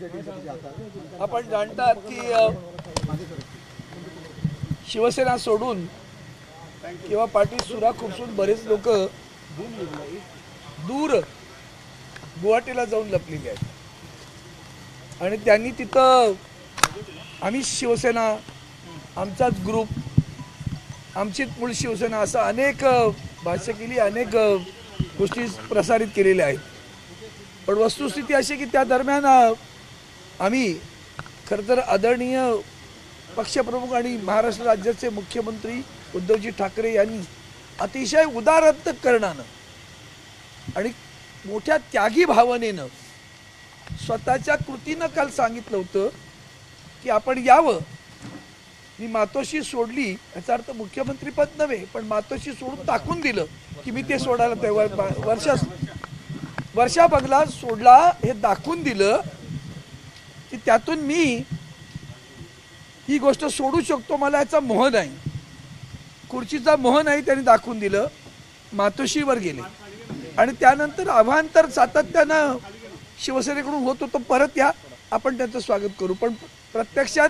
आपण जाणतात की शिवसेना सोडून किंवा पाटील सुरा खुपसून बरेच लोक दूर गुवाहाटीला जाऊन लपलेले आहेत आणि त्यांनी तिथं आम्ही शिवसेना, आमचाच ग्रुप, आमचीच मूळ शिवसेना असं अनेक भाष्य केली, अनेक गोष्टी प्रसारित केलेल्या आहेत. पण वस्तुस्थिती अशी की त्या दरम्यान आम्ही खरं तर आदरणीय पक्षप्रमुख आणि महाराष्ट्र राज्याचे मुख्यमंत्री उद्धवजी ठाकरे यांनी अतिशय उदार अंतःकरणानं आणि मोठ्या त्यागी भावनेनं स्वतःच्या कृतीनं काल सांगितलं होतं की आपण यावं. मी मातोश्री सोडली याचा अर्थ मुख्यमंत्रीपद नव्हे, पण मातोश्री सोडून टाकून दिलं की मी ते सोडायला तेव्हा वर्षा बंगला सोडला हे दाखवून दिलं की त्यातून मी ही गोष्ट सोडू शकतो, मला याचा मोह नाही, खुर्चीचा मोह नाही, त्यांनी दाखवून दिलं. मातोश्रीवर गेले आणि त्यानंतर आव्हान सातत्यानं शिवसेनेकडून होत होतं, परत या आपण त्यांचं स्वागत करू. पण प्रत्यक्षात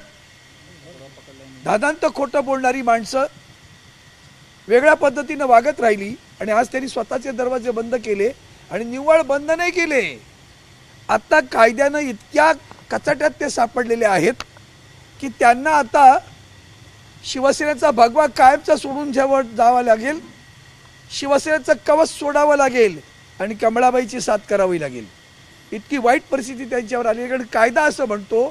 दादांत खोटं बोलणारी माणसं वेगळ्या पद्धतीनं वागत राहिली आणि आज त्यांनी स्वतःचे दरवाजे बंद केले आणि निव्वळ बंद नाही केले, आता कायद्यानं इतक्या कचाट्यात ते सापडलेले आहेत की त्यांना आता शिवसेनेचा भगवा कायमचा सोडून जावं लागेल, शिवसेनेचं कवच सोडावं लागेल आणि कमळाबाईची साथ करावी लागेल. इतकी वाईट परिस्थिती त्यांच्यावर आली. कारण कायदा असं म्हणतो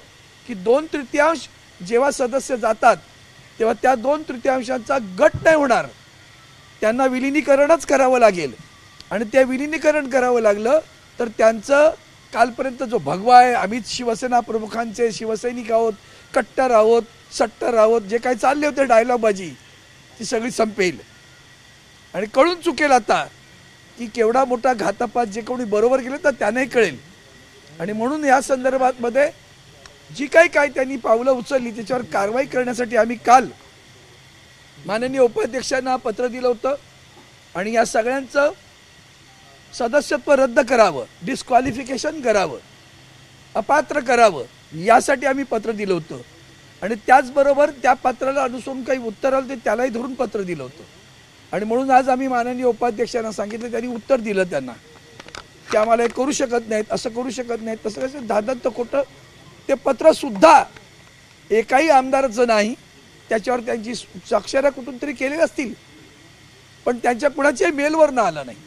की 2/3 जेव्हा सदस्य जातात तेव्हा त्या 2/3 गट नाही होणार, त्यांना विलिनीकरणच करावं लागेल आणि ते विलिनीकरण करावं लागलं तर त्यांचं कालपर्यंत जो भगवा आहे, आम्हीच शिवसेना प्रमुखांचे शिवसैनिक आहोत, कट्टर आहोत, सट्टर आहोत, जे काही चालले होते डायलॉगबाजी ती सगळी संपेल आणि कळून चुकेल आता की केवढा मोठा घातापात जे कोणी बरोबर केलं तर त्यांनाही कळेल. आणि म्हणून या संदर्भात मध्ये जी काही त्यांनी पावलं उचलली त्याच्यावर कारवाई करण्यासाठी आम्ही काल माननीय उपाध्यक्षांना पत्र दिलं होतं आणि या सगळ्यांचं सदस्यत्व रद्द करावं, डिस्क्वालिफिकेशन करावं, अपात्र करावं, यासाठी आम्ही पत्र दिलं होतं. आणि त्याचबरोबर त्या पत्राला अनुसरून काही उत्तर आलं ते त्यालाही धरून पत्र दिलं होतं. आणि म्हणून आज आम्ही माननीय उपाध्यक्षांना सांगितलं, त्यांनी उत्तर दिलं त्यांना की आम्हाला हे करू शकत नाहीत, असं करू शकत नाहीत, तसं कसं दादांत खोटं. ते पत्रसुद्धा एकाही आमदाराचं नाही, त्याच्यावर त्यांची स्वाक्षऱ्या कुठून तरी केलेल्या असतील पण त्यांच्या कुणाच्याही मेलवर न आलं नाही.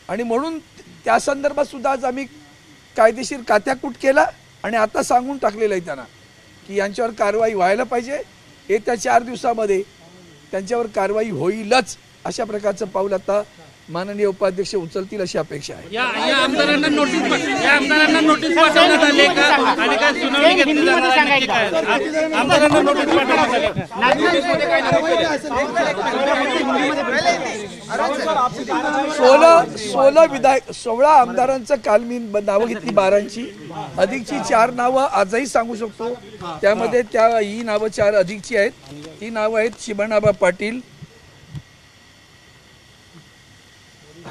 आणि म्हणून त्या संदर्भात सुद्धा आज आम्ही कायदेशीर कात्याकूट केला आणि आता सांगून टाकलेलं आहे त्यांना की यांच्यावर कारवाई व्हायला पाहिजे. येत्या 4 दिवसामध्ये त्यांच्यावर कारवाई होईलच, अशा प्रकारचं पाऊल आता माननीय उपाध्यक्ष उचलतील अशी अपेक्षा आहे. या आमदारांना नोटीस पाठवण्यात आली का आणि काय सुनावणी घेतली जाणार आहे? आमदारांना नोटीस पाठवण्यात आली. 16 आमदारांचं काल मी नावं घेतली, 12ची अधिकची 4 नावं आजही सांगू शकतो. त्यामध्ये ही नावं 4 अधिकची आहेत. ही नावं आहेत चिमणाबा पाटील,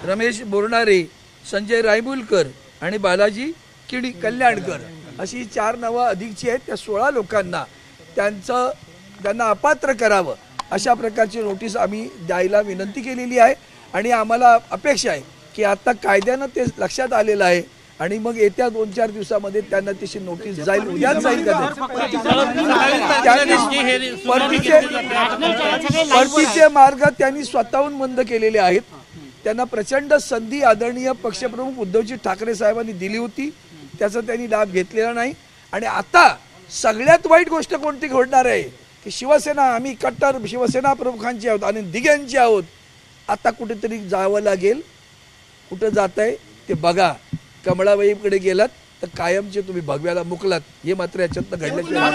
रमेश बोरणारे, संजय रायमुलकर आणि बालाजी कल्याणकर अशी 4 नावं अधिकची आहेत. त्या 16 लोकांना त्यांना अपात्र करावं अशा प्रकारची नोटीस आम्ही द्यायला विनंती केलेली आहे. आणि आम्हाला अपेक्षा आहे की आता कायद्यानं ते लक्षात आलेलं आहे आणि मग येत्या 2-4 दिवसामध्ये त्यांना तशी नोटीस जाईल, उद्याच जाईल का परतीचे मार्ग त्यांनी स्वतःहून बंद केलेले आहेत. त्यांना प्रचंड संधी आदरणीय पक्षप्रमुख उद्धवजी ठाकरे साहेबांनी दिली होती, त्याचा त्यांनी लाभ घेतलेला नाही. आणि आता सगळ्यात वाईट गोष्ट कोणती घडणार आहे की शिवसेना, आम्ही कट्टर शिवसेना प्रमुखांची आहोत आणि दिग्यांची आहोत, आता कुठेतरी जावं लागेल. कुठं जात आहे ते बघा. कमळाबाईकडे गेलात तर कायमचे तुम्ही भगव्याला मुकलात, हे मात्र याच्यातनं घडल्याशिवाय.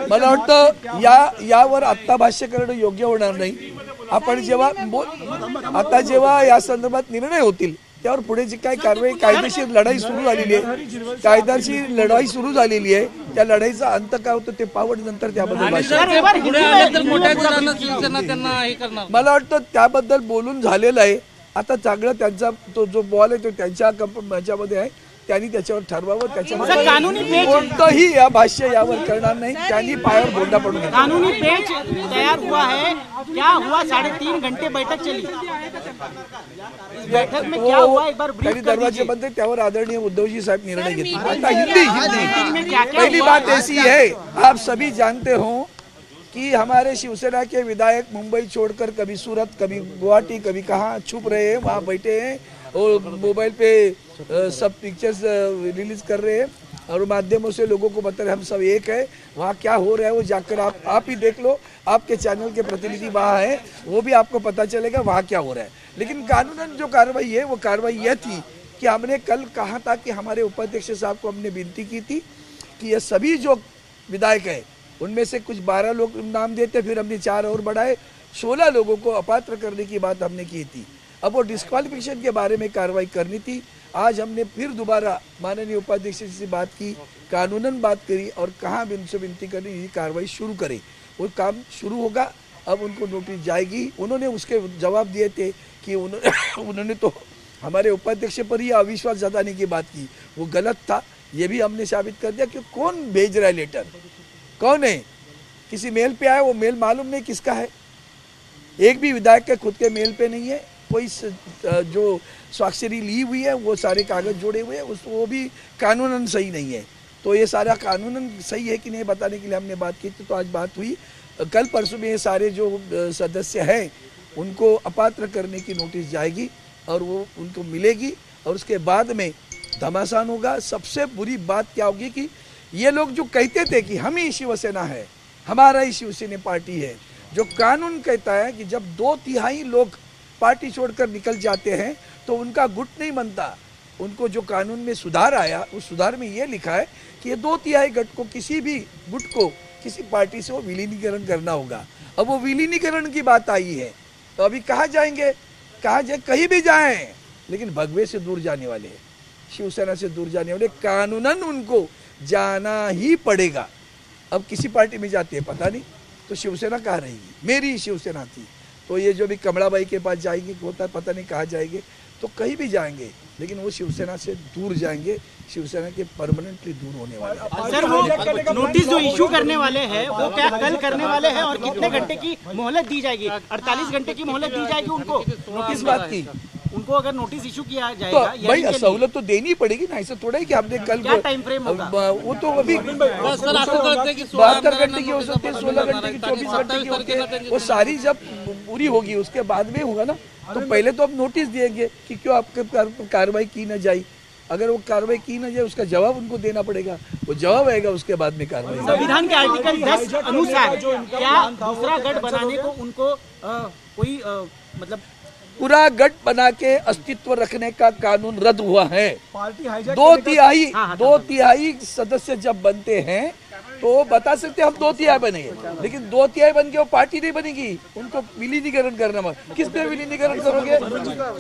मला वाटतं यावर आत्ता भाष्य करणं योग्य होणार नाही. आपण जेव्हा या संदर्भात निर्णय होतील त्यावर पुढे जी काय कारवाई कायदेशीर लढाई सुरू झालेली आहे, कायदेशीर लढाई सुरू झालेली आहे, त्या लढाईचा अंत काय होतो ते पावड नंतर त्याबद्दल भाषण. पुढे आले तर मोठ्या दरानं शिवसेना त्यांना हे करणार. मला वाटतं त्याबद्दल बोलून झालेलं आहे. आता चांगलं त्यांचा तो जो बॉल आहे तो त्यांच्या याच्यामध्ये आहे, त्यांनी त्याच्यावर ठरवावं. त्याच्यामध्ये कोणतंही या भाष्य यावर करणार नाही. त्यांनी पायावर बोंडा पडून घेतला. कानूनी पेच तैयार हुआ है, क्या हुआ? 3.5 घंटे बैठक चली. बैठक में क्या हुआ एक बार त्यांनी ब्रीफ कर दरवाजे दीजिए. बंद त्यावर आदरणीय उद्धवजी साहब निर्णय घेतला. आता हिंदी में क्या क्या पहली हुआ? बात ऐसी है, आप सभी जानते हो कि हमारे शिवसेना के विधायक मुंबई छोड़कर कभी सूरत, कभी गुवाहाटी, कभी कहाँ छुप रहे हैं, वहाँ बैठे हैं और मोबाइल पे सब पिक्चर्स रिलीज कर रहे हैं और माध्यमों से लोगों को बता रहे हम सब एक है. वहाँ क्या हो रहा है वो जाकर आप ही देख लो. आपके चैनल के प्रतिनिधि वहाँ है, वो भी आपको पता चलेगा वहाँ क्या हो रहा है. लेकिन कानूनन जो कार्रवाई है वो कार्रवाई यह थी कि हमने कल कहा था कि हमारे उपाध्यक्ष साहब को हमने विनती की थी कि ये सभी जो विधायक है उनमें से कुछ 12 लोग नाम देते, फिर हमने 4 और बढ़ाए, 16 लोगों को अपात्र करने की बात हमने की थी. अब वो डिस्क्वालिफिकेशन के बारे में कार्रवाई करनी थी. आज हमने फिर दोबारा माननीय उपाध्यक्ष जी से बात की, कानूनन बात करी और कहाँ उनसे विनती करनी ये कार्रवाई शुरू करें. वो काम शुरू होगा. अब उनको नोटिस जाएगी. उन्होंने उसके जवाब दिए थे कि उन्होंने तो हमारे उपाध्यक्ष पर ही अविश्वास जताने की बात की, वो गलत था. ये भी हमने साबित कर दिया कि कौन भेज रहा है लेटर, कौन है. किसी मेल पे आया, वो मेल मालूम नहीं किसका है. एक भी विधायक के खुद के मेल पे नहीं है. कोई जो स्वाक्षरी ली हुई है वो सारे कागज जोड़े हुए हैं, वो भी कानूनन सही नहीं है. तो ये सारा कानूनन सही है कि नहीं बताने के लिए हमने बात की थी. तो आज बात हुई. कल परसों में ये सारे जो सदस्य हैं उनको अपात्र करने की नोटिस जाएगी और वो उनको मिलेगी और उसके बाद में घमासान होगा. सबसे बुरी बात क्या होगी कि ये लोग जो कहते थे कि हम ही शिवसेना है, हमारा ही शिवसेना पार्टी है, जो कानून कहता है कि जब 2/3 लोग पार्टी छोड़कर निकल जाते हैं तो उनका गुट नहीं बनता. उनको जो कानून में सुधार आया उस सुधार में ये लिखा है कि ये 2/3 गट को किसी भी गुट को किसी पार्टी से वो विलीनीकरण करना होगा. अब वो विलीनीकरण की बात आई है तो अभी कहाँ जाएंगे, कहाँ जाए, कहीं भी जाएं, लेकिन भगवे से दूर जाने वाले हैं, शिवसेना से दूर जाने वाले. कानूनन उनको जाना ही पड़ेगा. अब किसी पार्टी में जाते हैं पता नहीं, तो शिवसेना कहाँ रहेगी. मेरी ही शिवसेना थी. तो ये जो भी कमलाबाई के पास जाएंगे होता पता नहीं कहाँ जाएंगे, तो कहीं भी जाएंगे लेकिन वो शिवसेना से दूर जाएंगे. शिवसेना के परमानेंटली दूर होने वाले हैं. सर वो नोटिस जो इशू करने वाले हैं वो क्या कल करने वाले हैं और कितने घंटे की मोहलत दी जाएगी? 48 घंटे की मोहलत दी जाएगी उनको. किस बात की? उनको अगर नोटिस इशू किया तो जाएगा भाई सहूलत तो देनी पड़ेगी ना. ऐसा थोड़ा है कि हमने कल क्या टाइम फ्रेम होगा? वो तो अभी 72 घंटे की हो सकती है, 16 घंटे की, 24 घंटे की होती है. वो सारी जब पूरी होगी उसके बाद में होगा ना. तो पहले तो अब नोटिस दिएंगे कि क्यों आपके कार्रवाई की न जाए. अगर वो कार्रवाई की न जाए उसका जवाब उनको देना पड़ेगा. वो जवाब आएगा उसके बाद में कार्रवाई. संविधान के आर्टिकल 10 अनुसार क्या दूसरा गठ बनाने को उनको कोई मतलब पूरा गठ बना के अस्तित्व रखने का कानून रद्द हुआ है. 2/3 सदस्य जब बनते हैं तो बता सकते हैं हम 2/3 बनेंगे, लेकिन 2/3 बन के वो पार्टी नहीं बनेगी. उनको विलीनीकरण करना. किस पे विलीनीकरण करोगे?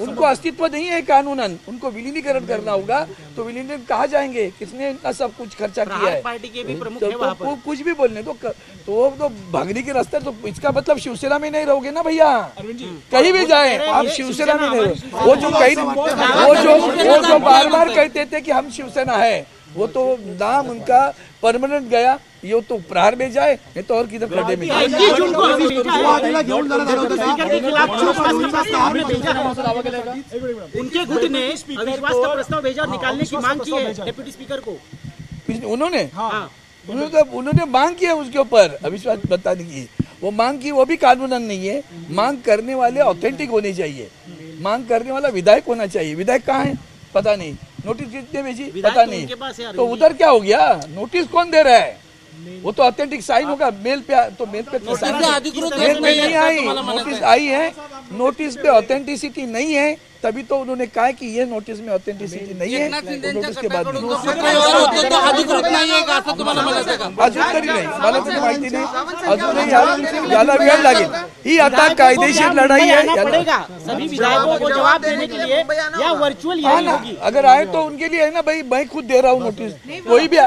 उनको अस्तित्व नहीं है कानूनन. उनको विलीनीकरण करना होगा. तो विलीनीकरण कहाँ जाएंगे? किसने इतना सब कुछ खर्चा किया है? पार्टी के भी प्रमुख तो, है वहाँ तो कुछ भी बोलने तो भागने के रास्ते. तो इसका मतलब शिवसेना में नहीं रहोगे ना भैया. कहीं भी जाए आप शिवसेना में नहीं रहो. वो जो बार कहते थे कि हम शिवसेना है, वो तो नाम उनका परमानेंट गया. ये तो प्रहार में जाए नहीं तो और किधर खड्डे में जाए. उनके गुट ने अविश्वास का प्रस्ताव भेजा, निकालने की मांग की है डिप्टी स्पीकर को. उन्होंने मांग की है उसके ऊपर अविश्वास बताने की. वो मांग की, वो भी कानूनन नहीं है. मांग करने वाले ऑथेंटिक होने चाहिए. मांग करने वाला विधायक होना चाहिए. विधायक कहाँ है पता नहीं. नोटिस कितने भेजी पता नहीं. तो उधर क्या हो गया? नोटिस कौन दे रहा है? वो तो ऑथेंटिक साइन होगा. मेल पे तो मेल पे नहीं आई. नोटिस आई है, नोटिस पे ऑथेंटिसिटी नहीं है तभी तो उन्होंने कहा कि ये नोटिस में ऑथेंटिसिटी नहीं है, एकनाथ तो शिंदेच्या नोटीस के बाद गटाकडून जो पत्रव्यवहार होतो तो अधिकृत नाहीये का असं तुम्हाला म्हणायचं का? अजून तरी नाही, मला तरी माहिती नाही, अजूनही याला वेळ लागेल. ही आता कायदेशीर लढाई मुंबई आहे. आना पड़ेगा सभी विधायकों को जवाब देने के लिए, या वर्चुअल हाँ हियरिंग ना, होगी? अगर आए तो उनके लिए है ना भाई, मैं खुद दे रहा हूँ नोटिस. कोई भी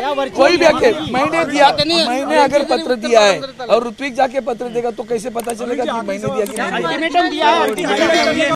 आके मैंने दिया, मैंने अगर पत्र दिया है और ऋत्विक जाके पत्र देगा तो कैसे पता चलेगा कि मैंने दिया कि नहीं दिया? अल्टीमेटम दिया है, अल्टीमेटम